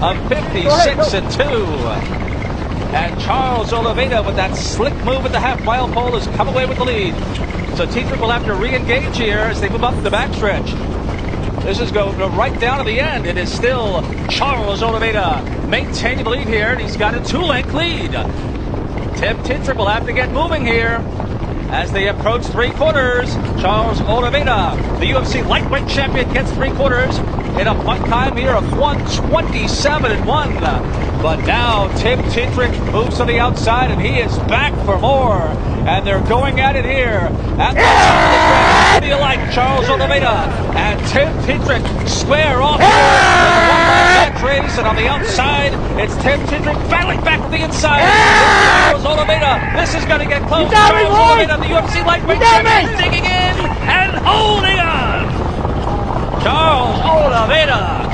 of 56-2. And Czarlz Olyveira, with that slick move at the half-mile pole, has come away with the lead. So Tetrick will have to re-engage here as they move up the backstretch. This is going right down to the end. It is still Czarlz Olyveira maintaining the lead here, and he's got a 2-length lead. Tim Tetrick will have to get moving here as they approach three-quarters. Czarlz Olyveira, the UFC lightweight champion, gets three-quarters in a punt time here of 1:27.1. But now Tim Tetrick moves to the outside, and he is back for more. And they're going at it here. At the what do you like, Czarlz Olyveira and Tim Tetrick square off here. One race, and on the outside, it's Tim Tetrick battling back from the inside. Czarlz Olyveira, this is going to get close. Czarlz Olyveira, the UFC lightweight champion, digging in and holding on. Czarlz Olyveira